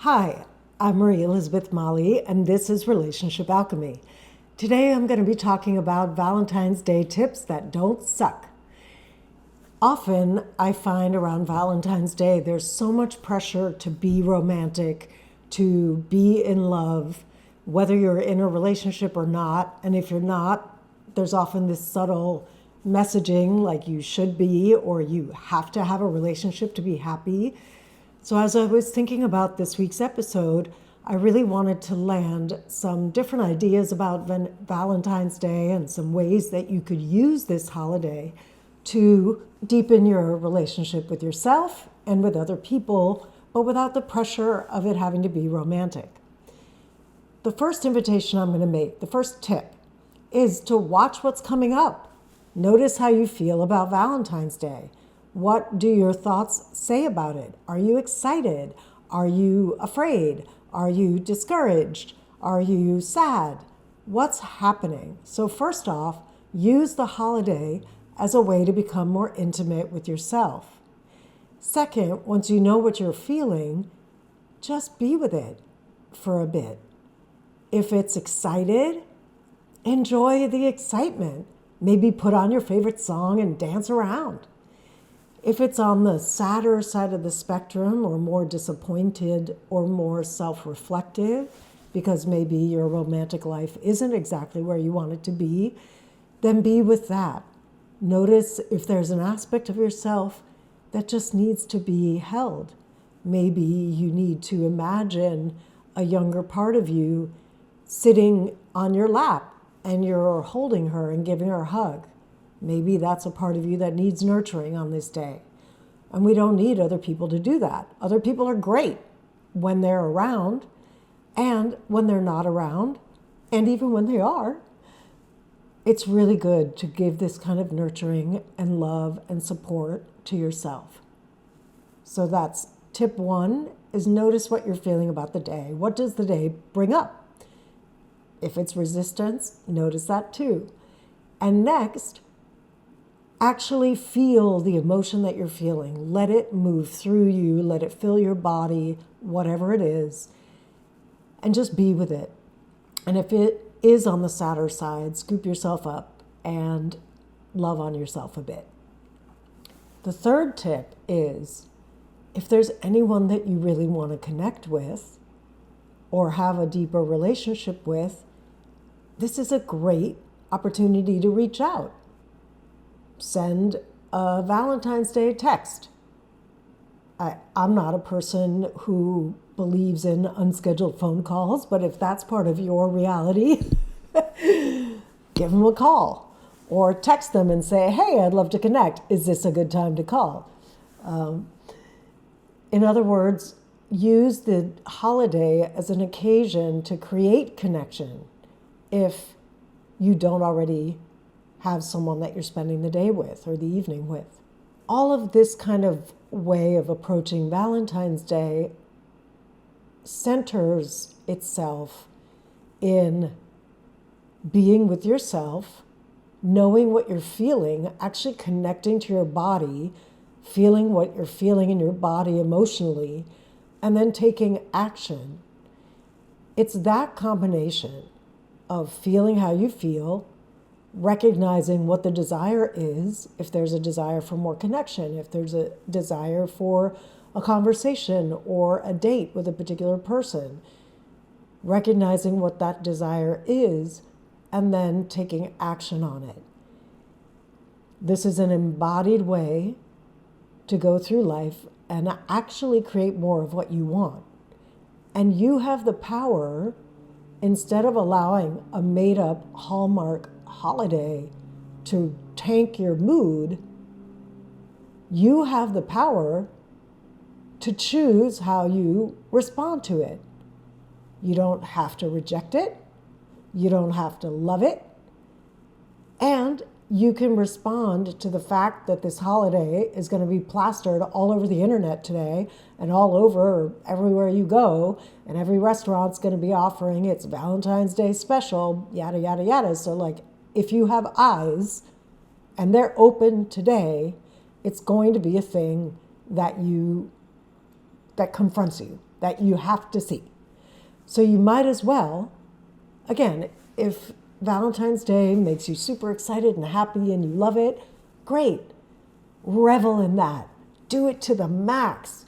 Hi, I'm Marie Elizabeth Molly, and this is Relationship Alchemy. Today I'm going to be talking about Valentine's Day tips that don't suck. Often I find around Valentine's Day there's so much pressure to be romantic, to be in love, whether you're in a relationship or not. And if you're not, there's often this subtle messaging like you should be or you have to have a relationship to be happy. So as I was thinking about this week's episode, I really wanted to land some different ideas about Valentine's Day and some ways that you could use this holiday to deepen your relationship with yourself and with other people, but without the pressure of it having to be romantic. The first invitation I'm going to make, the first tip, is to watch what's coming up. Notice how you feel about Valentine's Day. What do your thoughts say about it? Are you excited? Are you afraid? Are you discouraged? Are you sad? What's happening? So first off, use the holiday as a way to become more intimate with yourself. Second, once you know what you're feeling, just be with it for a bit. If it's excited, enjoy the excitement. Maybe put on your favorite song and dance around. If it's on the sadder side of the spectrum or more disappointed or more self-reflective, because maybe your romantic life isn't exactly where you want it to be, then be with that. Notice if there's an aspect of yourself that just needs to be held. Maybe you need to imagine a younger part of you sitting on your lap and you're holding her and giving her a hug. Maybe that's a part of you that needs nurturing on this day. And we don't need other people to do that. Other people are great when they're around and when they're not around, and even when they are. It's really good to give this kind of nurturing and love and support to yourself. So that's tip one, is notice what you're feeling about the day. What does the day bring up? If it's resistance, notice that too. And next, actually feel the emotion that you're feeling. Let it move through you. Let it fill your body, whatever it is, and just be with it. And if it is on the sadder side, scoop yourself up and love on yourself a bit. The third tip is, if there's anyone that you really want to connect with or have a deeper relationship with, this is a great opportunity to reach out. Send a Valentine's Day text. I'm not a person who believes in unscheduled phone calls, but if that's part of your reality, give them a call or text them and say, hey, I'd love to connect. Is this a good time to call? In other words, use the holiday as an occasion to create connection if you don't already have someone that you're spending the day with or the evening with. All of this kind of way of approaching Valentine's Day centers itself in being with yourself, knowing what you're feeling, actually connecting to your body, feeling what you're feeling in your body emotionally, and then taking action. It's that combination of feeling how you feel, recognizing what the desire is, if there's a desire for more connection, if there's a desire for a conversation or a date with a particular person, recognizing what that desire is, and then taking action on it. This is an embodied way to go through life and actually create more of what you want. And you have the power, instead of allowing a made-up Hallmark holiday to tank your mood, you have the power to choose how you respond to it. You don't have to reject it. You don't have to love it. And you can respond to the fact that this holiday is going to be plastered all over the internet today and all over everywhere you go, and every restaurant's going to be offering its Valentine's Day special, yada, yada, yada. So like, if you have eyes and they're open today, it's going to be a thing that confronts you. that you have to see. So you might as well, again, if Valentine's Day makes you super excited and happy and you love it, great. Revel in that. Do it to the max.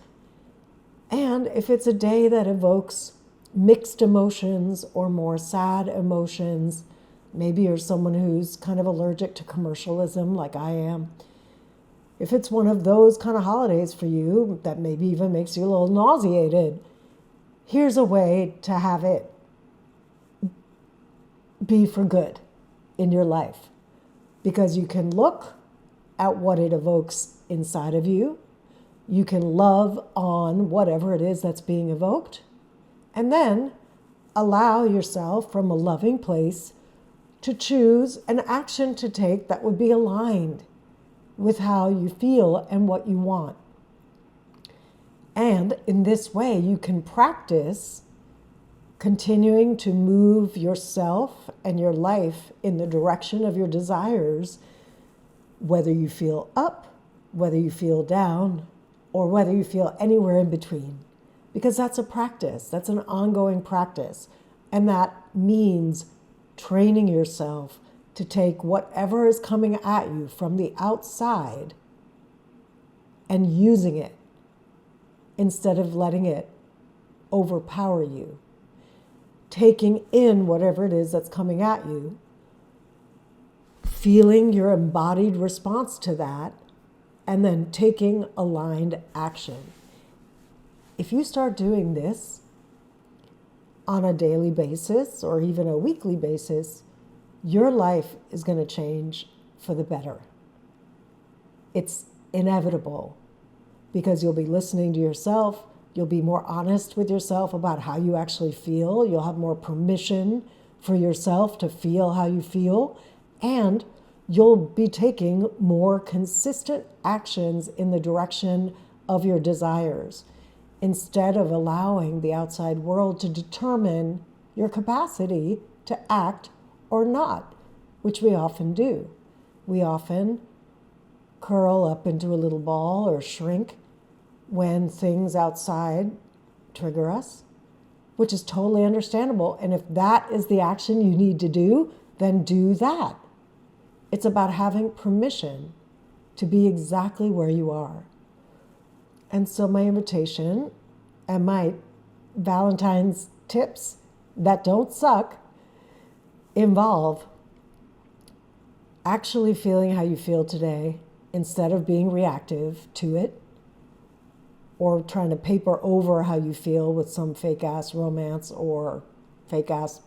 And if it's a day that evokes mixed emotions or more sad emotions, maybe you're someone who's kind of allergic to commercialism like I am. If it's one of those kind of holidays for you that maybe even makes you a little nauseated, here's a way to have it be for good in your life. Because you can look at what it evokes inside of you. You can love on whatever it is that's being evoked. And then allow yourself from a loving place to choose an action to take that would be aligned with how you feel and what you want. And in this way, you can practice continuing to move yourself and your life in the direction of your desires, whether you feel up, whether you feel down, or whether you feel anywhere in between. Because that's a practice, that's an ongoing practice. And that means training yourself to take whatever is coming at you from the outside and using it instead of letting it overpower you. Taking in whatever it is that's coming at you, feeling your embodied response to that, and then taking aligned action. If you start doing this on a daily basis or even a weekly basis, your life is going to change for the better. It's inevitable because you'll be listening to yourself. You'll be more honest with yourself about how you actually feel. You'll have more permission for yourself to feel how you feel. And you'll be taking more consistent actions in the direction of your desires instead of allowing the outside world to determine your capacity to act or not, which we often do. We often curl up into a little ball or shrink when things outside trigger us, which is totally understandable. And if that is the action you need to do, then do that. It's about having permission to be exactly where you are. And so my invitation and my Valentine's tips that don't suck involve actually feeling how you feel today instead of being reactive to it or trying to paper over how you feel with some fake ass romance or fake ass,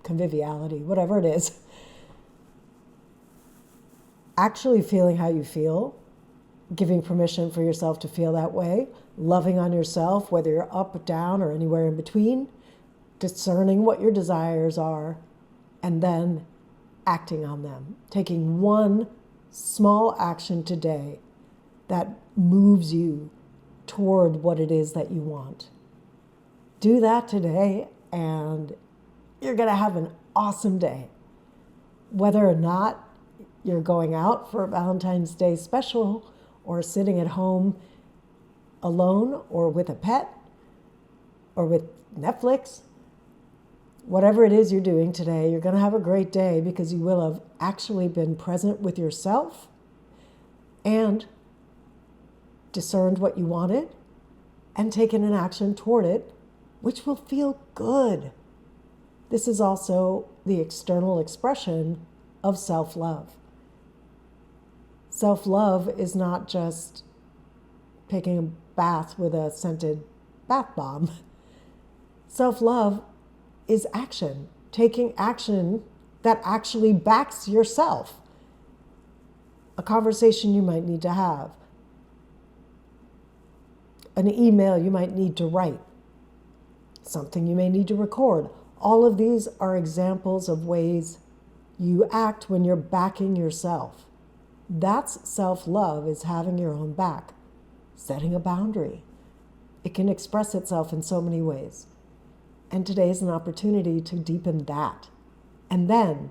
conviviality, whatever it is. Actually feeling how you feel, giving permission for yourself to feel that way, loving on yourself, whether you're up, down, or anywhere in between, discerning what your desires are, and then acting on them. Taking one small action today that moves you toward what it is that you want. Do that today, and you're going to have an awesome day. Whether or not you're going out for a Valentine's Day special or sitting at home alone or with a pet or with Netflix, whatever it is you're doing today, you're going to have a great day because you will have actually been present with yourself and discerned what you wanted and taken an action toward it, which will feel good. This is also the external expression of self-love. Self-love is not just taking a bath with a scented bath bomb. Self-love is action, taking action that actually backs yourself. A conversation you might need to have, an email you might need to write, something you may need to record. All of these are examples of ways you act when you're backing yourself. That's self-love, is having your own back, setting a boundary. It can express itself in so many ways. And today is an opportunity to deepen that. And then,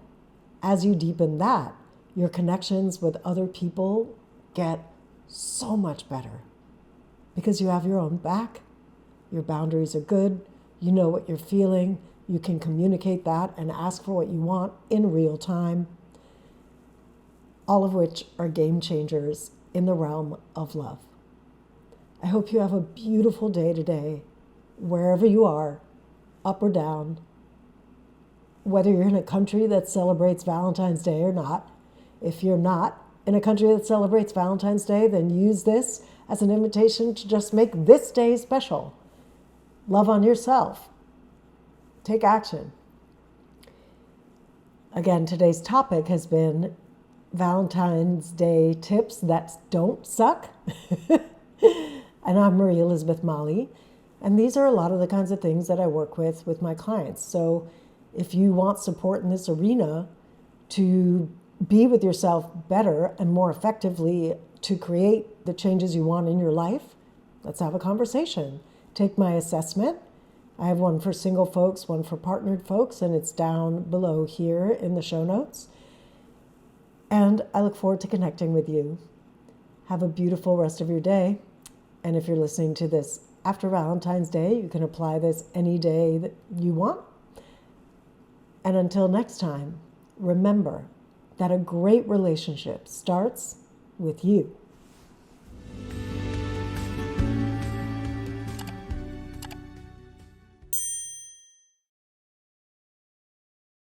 as you deepen that, your connections with other people get so much better because you have your own back Your boundaries are good. You know what you're feeling. You can communicate that and ask for what you want in real time. All of which are game changers in the realm of love. I hope you have a beautiful day today, wherever you are, up or down, whether you're in a country that celebrates Valentine's Day or not. If you're not in a country that celebrates Valentine's Day, then use this as an invitation to just make this day special. Love on yourself. Take action. Again, today's topic has been Valentine's Day tips that don't suck. And I'm Marie Elizabeth Molly. And these are a lot of the kinds of things that I work with my clients. So if you want support in this arena to be with yourself better and more effectively to create the changes you want in your life, let's have a conversation. Take my assessment. I have one for single folks, one for partnered folks, and it's down below here in the show notes. And I look forward to connecting with you. Have a beautiful rest of your day. And if you're listening to this after Valentine's Day, you can apply this any day that you want. And until next time, remember that a great relationship starts with you.